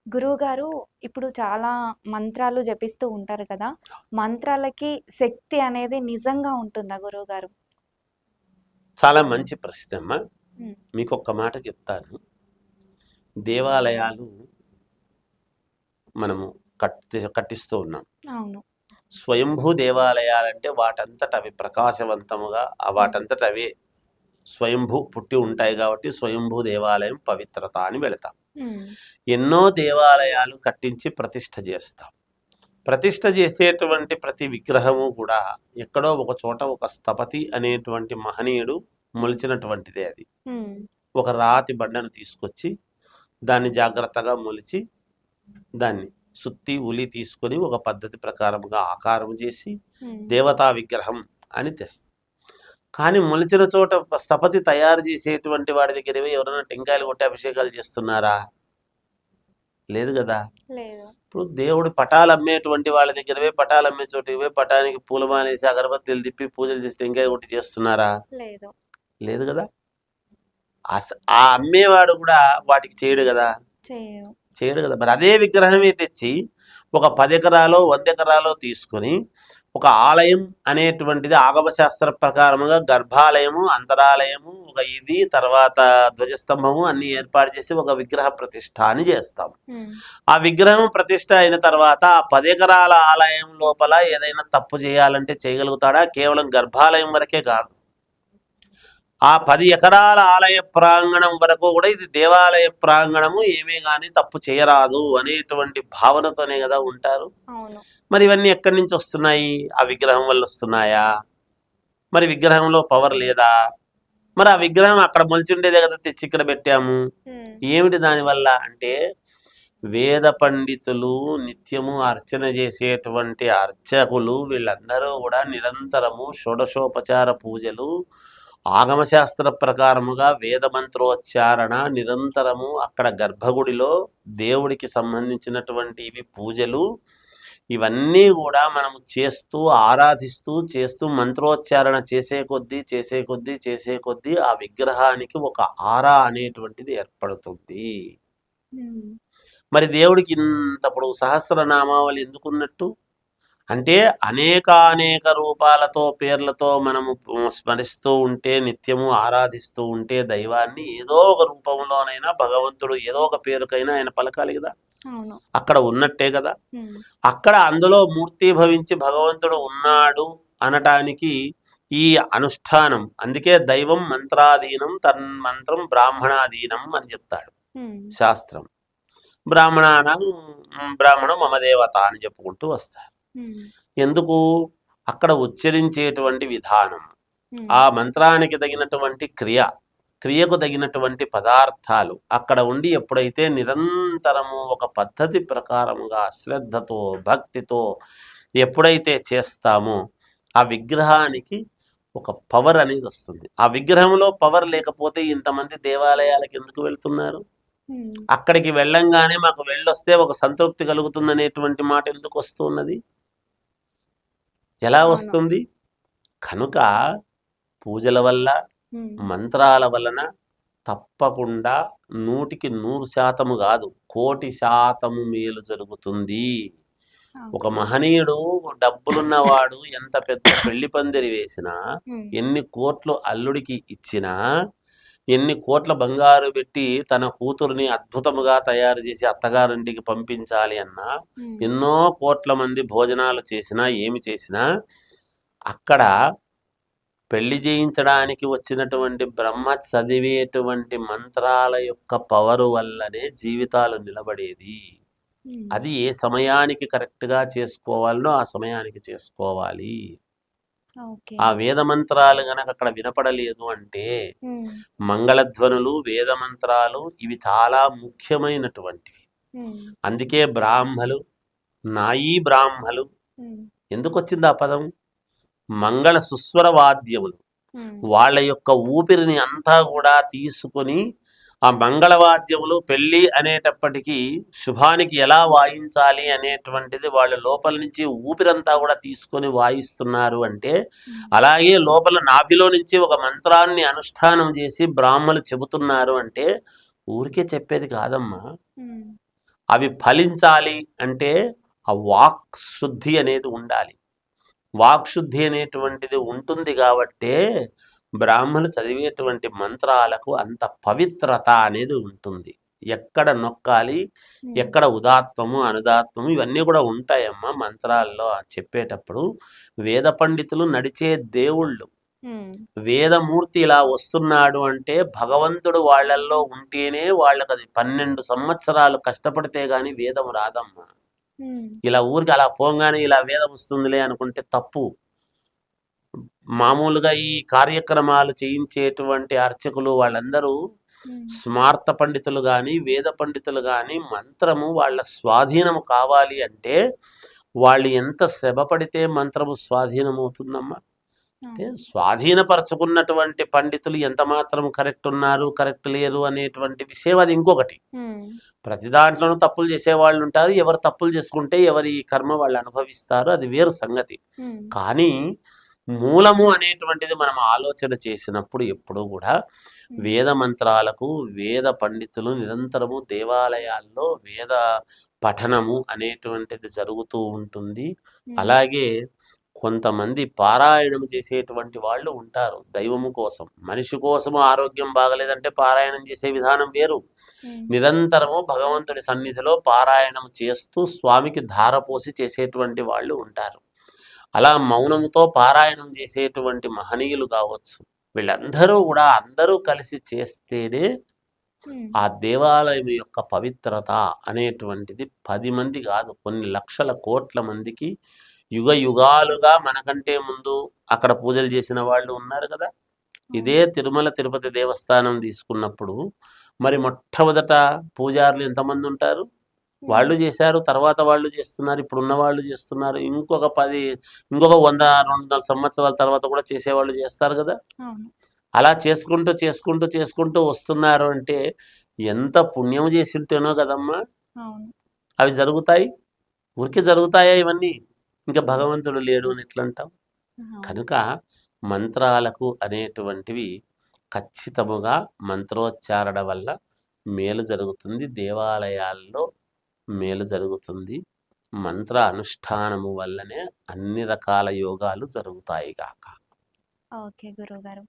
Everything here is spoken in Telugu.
గురువుగారు ఇప్పుడు చాలా మంత్రాలు జపిస్తూ ఉంటారు కదా! మంత్రాలకి శక్తి అనేది నిజంగా ఉంటుందా గురువుగారు? చాలా మంచి ప్రశ్నమ్మా. హ్మ్. మీకొక్క మాట చెప్తాను. దేవాలయాలు మనము కట్టిస్తూ ఉన్నాం. అవును. స్వయంభూ దేవాలయాలంటే వాటంతట అవి ప్రకాశవంతముగా హ్మ్. వాటంతట అవే స్వయంభూ పుట్టి ఉంటాయి కాబట్టి స్వయంభూ దేవాలయం పవిత్రత అని వెళతాం. హ్మ్. ఎన్నో దేవాలయాలు కట్టించి ప్రతిష్ఠ చేస్తాం. ప్రతిష్ఠ చేసేటువంటి ప్రతి విగ్రహము కూడా ఎక్కడో ఒక చోట ఒక స్థపతి అనేటువంటి మహనీయుడు మొలిచినటువంటిదే అది. హ్మ్. ఒక రాతి బండను తీసుకొచ్చి దాన్ని జాగ్రత్తగా మొలిచి దాన్ని సుత్తి ఉలి తీసుకొని ఒక పద్ధతి ప్రకారముగా ఆకారం చేసి హ్మ్. దేవతా విగ్రహం అని తెస్తుంది. కానీ మొలిచిన చోట స్థపతి తయారు చేసేటువంటి వాడి దగ్గర ఎవరైనా టెంకాయలు కొట్టి అభిషేకాలు చేస్తున్నారా? లేదు కదా. లేదు. ఇప్పుడు దేవుడు పటాలు అమ్మేటువంటి వాళ్ళ దగ్గరవే పటాలు అమ్మే చోటివే పటానికి పూలమాలేసి అగరబత్తీలు తిప్పి పూజలు చేసి టెంకాయ కొట్టి చేస్తున్నారా? లేదు. లేదు కదా. ఆ అమ్మేవాడు కూడా వాటికి చేయడు కదా. చేయరు. చేయడు కదా. మరి అదే విగ్రహమే తెచ్చి ఒక 10 ఎకరాలో 100 ఎకరాలో తీసుకొని ఒక ఆలయం అనేటువంటిది ఆగమశాస్త్ర ప్రకారముగా గర్భాలయము, అంతరాలయము, ఒక ఇది తర్వాత ధ్వజస్తంభము అన్ని ఏర్పాటు చేసి ఒక విగ్రహ ప్రతిష్ఠ అని చేస్తాం. హ్మ్. ఆ విగ్రహం ప్రతిష్ఠ అయిన తర్వాత ఆ 10 ఎకరాల ఆలయం లోపల ఏదైనా తప్పు చేయాలంటే చేయగలుగుతాడా? కేవలం గర్భాలయం వరకే కాదు, ఆ 10 ఎకరాల ఆలయ ప్రాంగణం వరకు కూడా ఇది దేవాలయ ప్రాంగణము, ఏమీ కానీ తప్పు చేయరాదు అనేటువంటి భావనతోనే కదా ఉంటారు. అవును. మరి ఇవన్నీ ఎక్కడి నుంచి వస్తున్నాయి? ఆ విగ్రహం వల్ల వస్తున్నాయా? మరి విగ్రహంలో పవర్ లేదా? మరి ఆ విగ్రహం అక్కడ మొలిచుండేదే కదా తెచ్చి ఇక్కడ పెట్టాము. హ్మ్. ఏమిటి దానివల్ల అంటే వేద పండితులు, నిత్యము అర్చన చేసేటువంటి అర్చకులు వీళ్ళందరూ కూడా నిరంతరము షోడశోపచార పూజలు, ఆగమశాస్త్ర ప్రకారముగా వేద మంత్రోచ్చారణ నిరంతరము అక్కడ గర్భగుడిలో దేవుడికి సంబంధించినటువంటి ఇవి పూజలు, ఇవన్నీ కూడా మనము చేస్తూ ఆరాధిస్తూ చేస్తూ మంత్రోచ్చారణ చేసే కొద్దీ ఆ విగ్రహానికి ఒక ఆరా అనేటువంటిది ఏర్పడుతుంది. హ్మ్. మరి దేవుడికి ఇంతప్పుడు సహస్రనామావళి ఎందుకున్నట్టు అంటే అనేక రూపాలతో పేర్లతో మనము స్మరిస్తూ ఉంటే, నిత్యము ఆరాధిస్తూ ఉంటే దైవాన్ని ఏదో ఒక రూపంలోనైనా భగవంతుడు ఏదో ఒక పేరుకైనా ఆయన పలకాలి కదా. అవును. అక్కడ ఉన్నట్టే కదా. హ్మ్. అక్కడ అందులో మూర్తీభవించి భగవంతుడు ఉన్నాడు అనటానికి ఈ అనుష్ఠానం. అందుకే దైవం మంత్రాధీనం, తన్మంత్రం బ్రాహ్మణాధీనం అని చెప్తాడు హ్మ్. శాస్త్రం. బ్రాహ్మణం మమ దేవత అని చెప్పుకుంటూ వస్తారు. హ్మ్. ఎందుకు? అక్కడ ఉచ్చరించేటువంటి విధానం, హ్మ్. ఆ మంత్రానికి తగినటువంటి క్రియకు తగినటువంటి పదార్థాలు అక్కడ ఉండి ఎప్పుడైతే నిరంతరము ఒక పద్ధతి ప్రకారముగా శ్రద్ధతో భక్తితో ఎప్పుడైతే చేస్తామో ఆ విగ్రహానికి ఒక పవర్ అనేది వస్తుంది. ఆ విగ్రహంలో పవర్ లేకపోతే ఇంతమంది దేవాలయాలకు ఎందుకు వెళ్తున్నారు? హ్మ్. అక్కడికి వెళ్ళంగానే మాకు వెళ్ళొస్తే ఒక సంతృప్తి కలుగుతుందనేటువంటి మాట ఎందుకు వస్తున్నది? ఎలా అవును. వస్తుంది? కనుక పూజల వల్ల, హ్మ్. మంత్రాల వలన తప్పకుండా 100% కాదు, 1,00,00,000% మేలు జరుగుతుంది. ఒక ఓకే. మహనీయుడు, డబ్బులున్నవాడు ఎంత పెద్ద పెళ్లి పందిరి వేసినా, హ్మ్. ఎన్ని కోట్లు అల్లుడికి ఇచ్చినా, ఎన్ని కోట్ల బంగారు పెట్టి తన కూతుర్ని అద్భుతముగా తయారు చేసి అత్తగారింటికి పంపించాలి అన్నా, హ్మ్. ఎన్నో కోట్ల మంది భోజనాలు చేసినా, ఏమి చేసినా అక్కడ పెళ్లి చేయించడానికి వచ్చినటువంటి బ్రహ్మ చదివేటువంటి మంత్రాల యొక్క పవరు వల్లనే జీవితాలు నిలబడేది. హ్మ్. అది ఏ సమయానికి కరెక్ట్గా చేసుకోవాలనో ఆ సమయానికి చేసుకోవాలి. ఓకే. ఆ వేద మంత్రాలు గనక అక్కడ వినపడలేదు అంటే, హ్మ్. మంగళధ్వనులు, వేద మంత్రాలు ఇవి చాలా ముఖ్యమైనటువంటివి. హ్మ్. అందుకే బ్రాహ్మలు, నాయీ బ్రాహ్మలు హ్మ్. ఎందుకొచ్చింది ఆ పదం? మంగళ సుస్వర వాద్యములు హ్మ్. వాళ్ళ యొక్క ఊపిరిని అంతా కూడా తీసుకొని ఆ మంగళవాద్యములు పెళ్ళి అనేటప్పటికీ శుభానికి ఎలా వాయించాలి అనేటువంటిది వాళ్ళ లోపల నుంచి ఊపిరంతా కూడా తీసుకొని వాయిస్తున్నారు అంటే, హ్మ్. అలాగే లోపల నాభిలో నుంచి ఒక మంత్రాన్ని అనుష్ఠానం చేసి బ్రాహ్మలు చెబుతున్నారు అంటే ఊరికే చెప్పేది కాదమ్మా. హ్మ్. అవి ఫలించాలి అంటే ఆ వాక్ శుద్ధి అనేది ఉండాలి. వాక్ శుద్ధి అనేటువంటిది ఉంటుంది కాబట్టే బ్రాహ్మణులు చదివేటువంటి మంత్రాలకు అంత పవిత్రత అనేది ఉంటుంది. ఎక్కడ నొక్కాలి, ఉమ్, ఎక్కడ ఉదాత్తము అనుదాత్తము ఇవన్నీ కూడా ఉంటాయమ్మా మంత్రాల్లో చెప్పేటప్పుడు. వేద పండితులు నడిచే దేవుళ్ళు. ఉమ్, వేదమూర్తి ఇలా వస్తున్నాడు అంటే భగవంతుడు వాళ్ళల్లో ఉంటేనే వాళ్ళకి అది 12 సంవత్సరాలు కష్టపడితే గాని వేదం రాదమ్మా. ఉమ్, ఇలా ఊరికి అలా పోగానే ఇలా వేదం వస్తుందిలే అనుకుంటే తప్పు. మామూలుగా ఈ కార్యక్రమాలు చేయించేటువంటి అర్చకులు వాళ్ళందరూ ఉమ్, స్మార్త పండితులు కానీ వేద పండితులు కానీ మంత్రము వాళ్ళ స్వాధీనము కావాలి అంటే వాళ్ళు ఎంత శ్రమ పడితే మంత్రము స్వాధీనమవుతుందమ్మా. అంటే అవును. స్వాధీనపరచుకున్నటువంటి పండితులు ఎంత మాత్రం కరెక్ట్ ఉన్నారు కరెక్ట్ లేరు అనేటువంటి విషయం అది ఇంకొకటి. ఉమ్, ప్రతి దాంట్లోనూ తప్పులు చేసేవాళ్ళు ఉంటారు. ఎవరు తప్పులు చేసుకుంటే ఎవరి కర్మ వాళ్ళు అనుభవిస్తారు, అది వేరు సంగతి. ఉమ్, కానీ మూలము అనేటువంటిది మనం ఆలోచన చేసినప్పుడు ఎప్పుడూ కూడా ఉమ్, వేద మంత్రాలకు వేద పండితులు నిరంతరము దేవాలయాల్లో వేద పఠనము అనేటువంటిది జరుగుతూ ఉంటుంది. ఉమ్, అలాగే కొంతమంది పారాయణం చేసేటువంటి వాళ్ళు ఉంటారు దైవము కోసం. మనిషి కోసము ఆరోగ్యం బాగలేదంటే పారాయణం చేసే విధానం వేరు. ఉమ్, నిరంతరము భగవంతుడి సన్నిధిలో పారాయణం చేస్తూ స్వామికి ధారపోసి చేసేటువంటి వాళ్ళు ఉంటారు. అలా మౌనముతో పారాయణం చేసేటువంటి మహనీయులు కావచ్చు. వీళ్ళందరూ కూడా అందరూ కలిసి చేస్తేనే ఉమ్, ఆ దేవాలయం యొక్క పవిత్రత అనేటువంటిది 10 మంది కాదు కొన్ని లక్షల కోట్ల మందికి యుగ యుగాలుగా మనకంటే ముందు అక్కడ పూజలు చేసిన వాళ్ళు ఉన్నారు కదా. ఇదే అవును. తిరుమల తిరుపతి దేవస్థానం తీసుకున్నప్పుడు మరి మొట్టమొదట పూజారులు ఎంతమంది ఉంటారు? ఉమ్, వాళ్ళు చేశారు, తర్వాత వాళ్ళు చేస్తున్నారు, ఇప్పుడున్న వాళ్ళు చేస్తున్నారు, ఇంకొక 100-200 సంవత్సరాల తర్వాత కూడా చేసేవాళ్ళు చేస్తారు కదా. అవును. అలా చేసుకుంటూ చేసుకుంటూ చేసుకుంటూ వస్తున్నారు అంటే ఎంత పుణ్యం చేసి ఉంటేనో కదమ్మా అవును. అవి జరుగుతాయి. ఊరికే జరుగుతాయా ఇవన్నీ? ఇంకా భగవంతుడు లేడు అని ఎట్లా అంటాం? అవును. కనుక మంత్రాలకు అనేటువంటివి ఖచ్చితముగా మంత్రోచ్చారణ వల్ల మేలు జరుగుతుంది. దేవాలయాల్లో మేలు జరుగుతుంది. మంత్ర అనుష్ఠానము వల్లనే అన్ని రకాల యోగాలు జరుగుతాయి గాక. ఓకే గురువుగారు.